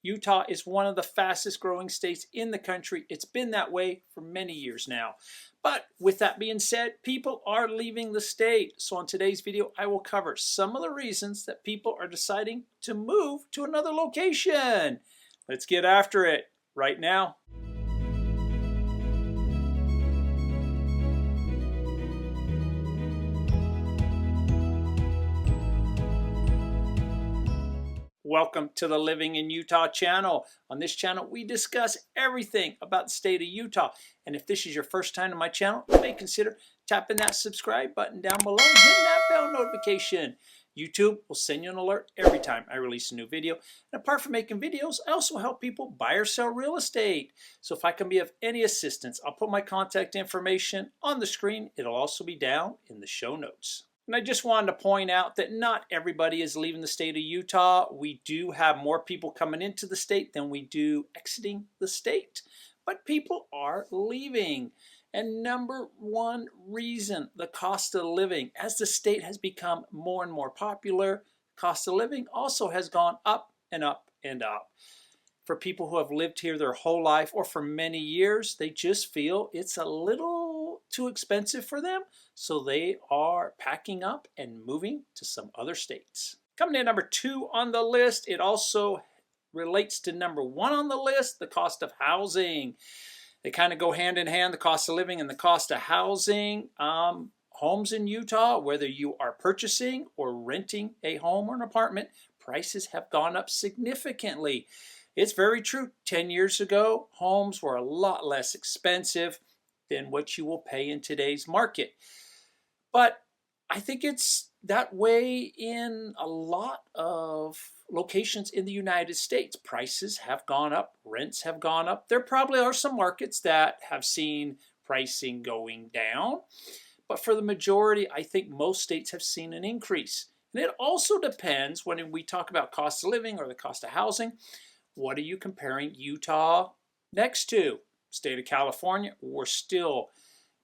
Utah is one of the fastest growing states in the country. It's been that way for many years now. But with that being said, people are leaving the state. So in today's video, I will cover some of the reasons that people are deciding to move to another location. Let's get after it right now. Welcome to the Living in Utah channel. On this channel, we discuss everything about the state of Utah. And if this is your first time to my channel, you may consider tapping that subscribe button down below and hitting that bell notification. YouTube will send you an alert every time I release a new video. And apart from making videos, I also help people buy or sell real estate. So if I can be of any assistance, I'll put my contact information on the screen. It'll also be down in the show notes. And I just wanted to point out that not everybody is leaving the state of Utah. We do have more people coming into the state than we do exiting the state. But people are leaving. And number one reason, the cost of living. As the state has become more and more popular, cost of living also has gone up and up and up. For people who have lived here their whole life or for many years, they just feel it's a little too expensive for them. So they are packing up and moving to some other states. Coming in number 2 on the list, it also relates to number 1 on the list, the cost of housing. They kind of go hand in hand, the cost of living and the cost of housing. Homes in Utah, whether you are purchasing or renting a home or an apartment, prices have gone up significantly. It's very true. 10 years ago, homes were a lot less expensive than what you will pay in today's market. But I think it's that way in a lot of locations in the United States. Prices have gone up, rents have gone up. There probably are some markets that have seen pricing going down. But for the majority, I think most states have seen an increase. And it also depends when we talk about cost of living or the cost of housing. What are you comparing Utah next to? State of California, we're still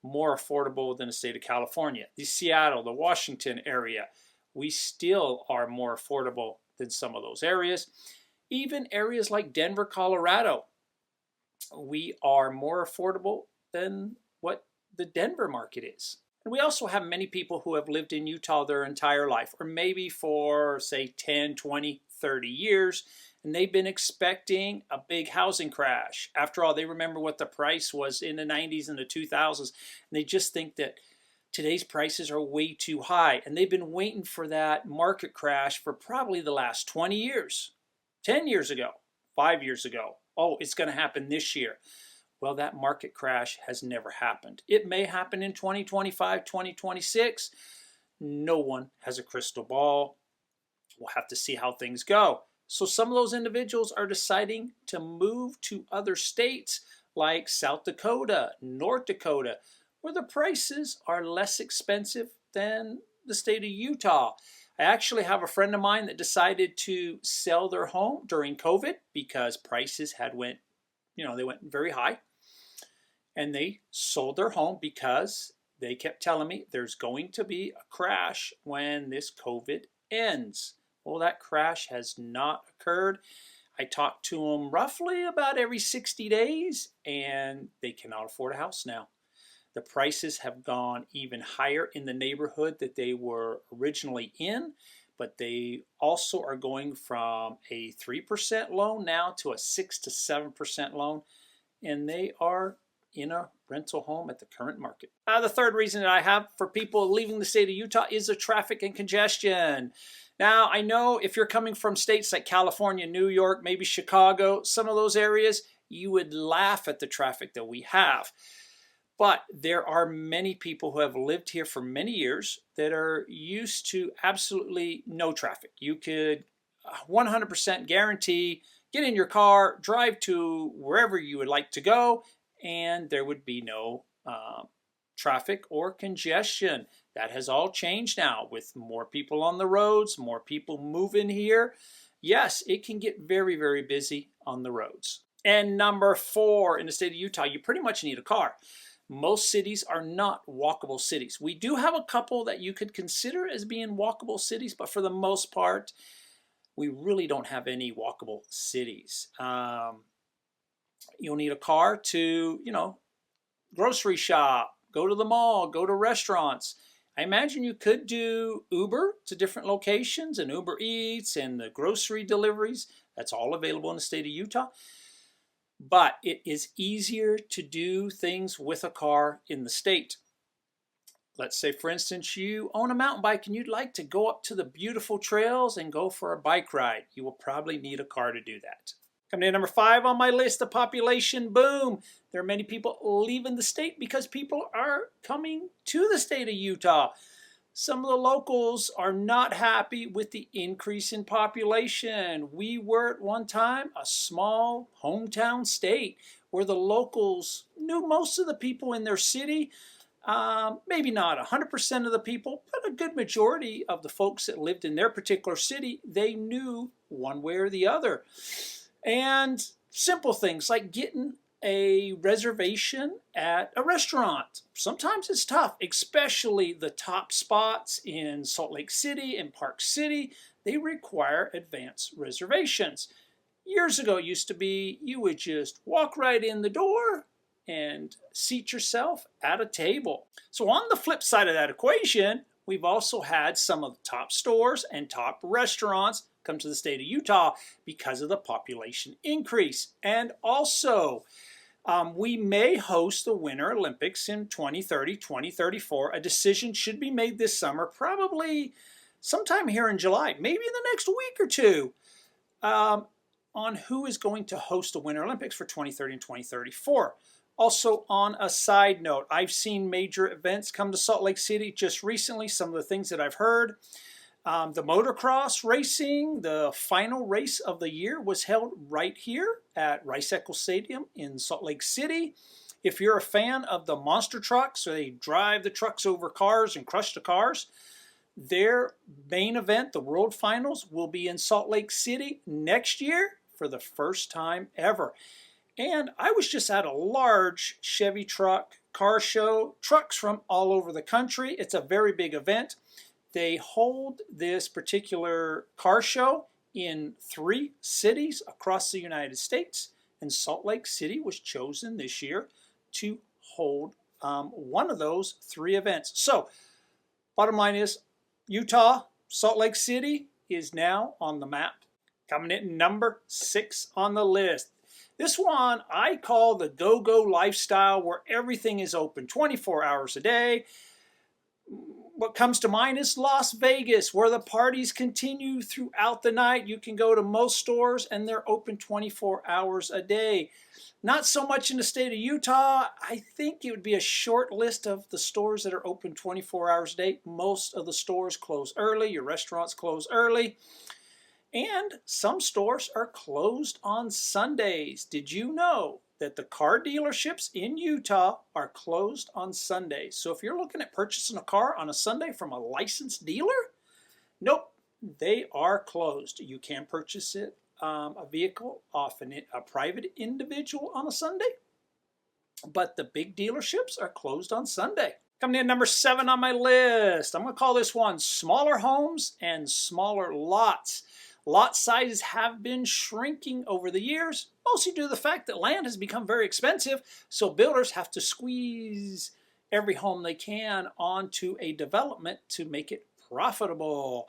more affordable than the state of California. The Seattle, the Washington area, we still are more affordable than some of those areas. Even areas like Denver, Colorado, we are more affordable than what the Denver market is. And we also have many people who have lived in Utah their entire life, or maybe for, say, 10, 20, 30 years, and they've been expecting a big housing crash. After all, they remember what the price was in the 90s and the 2000s, and they just think that today's prices are way too high. And they've been waiting for that market crash for probably the last 20 years. 10 years ago, 5 years ago. Oh, it's going to happen this year. Well, that market crash has never happened. It may happen in 2025, 2026. No one has a crystal ball. We'll have to see how things go. So some of those individuals are deciding to move to other states like South Dakota, North Dakota, where the prices are less expensive than the state of Utah. I actually have a friend of mine that decided to sell their home during COVID because prices had went very high. And they sold their home because they kept telling me there's going to be a crash when this COVID ends. Well, that crash has not occurred. I talk to them roughly about every 60 days, and they cannot afford a house now. The prices have gone even higher in the neighborhood that they were originally in, but they also are going from a 3% loan now to a 6 to 7% loan, and they are in a rental home at the current market. The third reason that I have for people leaving the state of Utah is the traffic and congestion. Now, I know if you're coming from states like California, New York, maybe Chicago, some of those areas, you would laugh at the traffic that we have. But there are many people who have lived here for many years that are used to absolutely no traffic. You could 100% guarantee get in your car, drive to wherever you would like to go, and there would be no traffic or congestion. That has all changed now with more people on the roads, more people moving here. Yes, it can get very, very busy on the roads. And number 4, in the state of Utah, you pretty much need a car. Most cities are not walkable cities. We do have a couple that you could consider as being walkable cities, but for the most part, we really don't have any walkable cities. You'll need a car to, grocery shop, go to the mall, go to restaurants. I imagine you could do Uber to different locations and Uber Eats and the grocery deliveries. That's all available in the state of Utah. But it is easier to do things with a car in the state. Let's say, for instance, you own a mountain bike and you'd like to go up to the beautiful trails and go for a bike ride. You will probably need a car to do that. Coming in number 5 on my list, the population boom. There are many people leaving the state because people are coming to the state of Utah. Some of the locals are not happy with the increase in population. We were at one time a small hometown state where the locals knew most of the people in their city. Maybe not 100% of the people, but a good majority of the folks that lived in their particular city, they knew one way or the other. And simple things like getting a reservation at a restaurant. Sometimes it's tough, especially the top spots in Salt Lake City and Park City. They require advance reservations. Years ago, it used to be you would just walk right in the door and seat yourself at a table. So on the flip side of that equation, we've also had some of the top stores and top restaurants come to the state of Utah because of the population increase. And also, we may host the Winter Olympics in 2030, 2034. A decision should be made this summer, probably sometime here in July, maybe in the next week or two, on who is going to host the Winter Olympics for 2030 and 2034. Also, on a side note, I've seen major events come to Salt Lake City just recently. Some of the things that I've heard. The motocross racing, the final race of the year was held right here at Rice-Eccles Stadium in Salt Lake City. If you're a fan of the monster trucks, so they drive the trucks over cars and crush the cars, their main event, the World Finals, will be in Salt Lake City next year for the first time ever. And I was just at a large Chevy truck car show, trucks from all over the country. It's a very big event. They hold this particular car show in 3 cities across the United States, and Salt Lake City was chosen this year to hold one of those 3 events. So, bottom line is, Utah, Salt Lake City is now on the map. Coming in number 6 on the list. This one I call the go-go lifestyle, where everything is open 24 hours a day. What comes to mind is Las Vegas, where the parties continue throughout the night. You can go to most stores and they're open 24 hours a day. Not so much in the state of Utah. I think it would be a short list of the stores that are open 24 hours a day. Most of the stores close early. Your restaurants close early. And some stores are closed on Sundays. Did you know that the car dealerships in Utah are closed on Sundays? So if you're looking at purchasing a car on a Sunday from a licensed dealer, nope, they are closed. You can purchase it, a vehicle off a private individual on a Sunday, but the big dealerships are closed on Sunday. Coming in number 7 on my list, I'm going to call this one smaller homes and smaller lots. Lot sizes have been shrinking over the years, mostly due to the fact that land has become very expensive, so builders have to squeeze every home they can onto a development to make it profitable.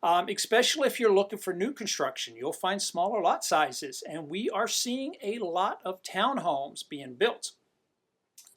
Especially if you're looking for new construction, you'll find smaller lot sizes, and we are seeing a lot of townhomes being built.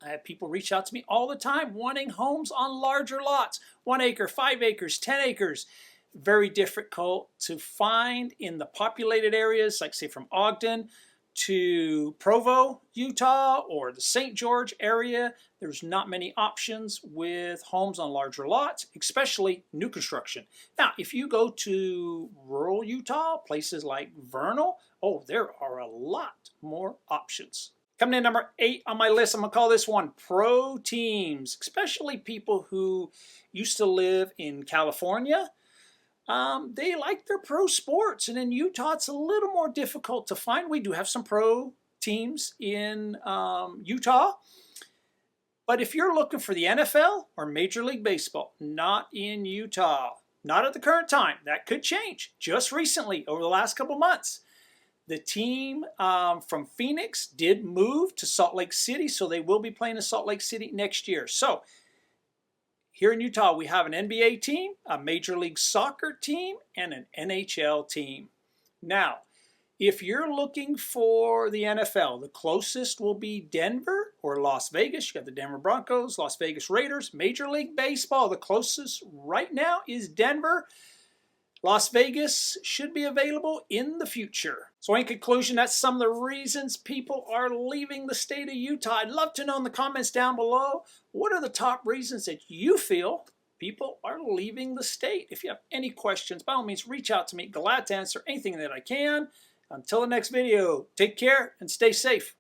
I have people reach out to me all the time wanting homes on larger lots, 1 acre, 5 acres, 10 acres. Very difficult to find in the populated areas, like say from Ogden to Provo, Utah, or the St. George area. There's not many options with homes on larger lots, especially new construction. Now, if you go to rural Utah, places like Vernal, oh, there are a lot more options. Coming in number 8 on my list, I'm going to call this one pro teams, especially people who used to live in California. They like their pro sports, and in Utah it's a little more difficult to find. We do have some pro teams in Utah, but if you're looking for the NFL or Major League Baseball, not in Utah. Not at the current time. That could change. Just recently, over the last couple months, the team from Phoenix did move to Salt Lake City, so they will be playing in Salt Lake City next year. So here in Utah, we have an NBA team, a Major League Soccer team, and an NHL team. Now, if you're looking for the NFL, the closest will be Denver or Las Vegas. You got the Denver Broncos, Las Vegas Raiders. Major League Baseball, the closest right now is Denver. Las Vegas should be available in the future. So in conclusion, that's some of the reasons people are leaving the state of Utah. I'd love to know in the comments down below, what are the top reasons that you feel people are leaving the state? If you have any questions, by all means, reach out to me. Glad to answer anything that I can. Until the next video, take care and stay safe.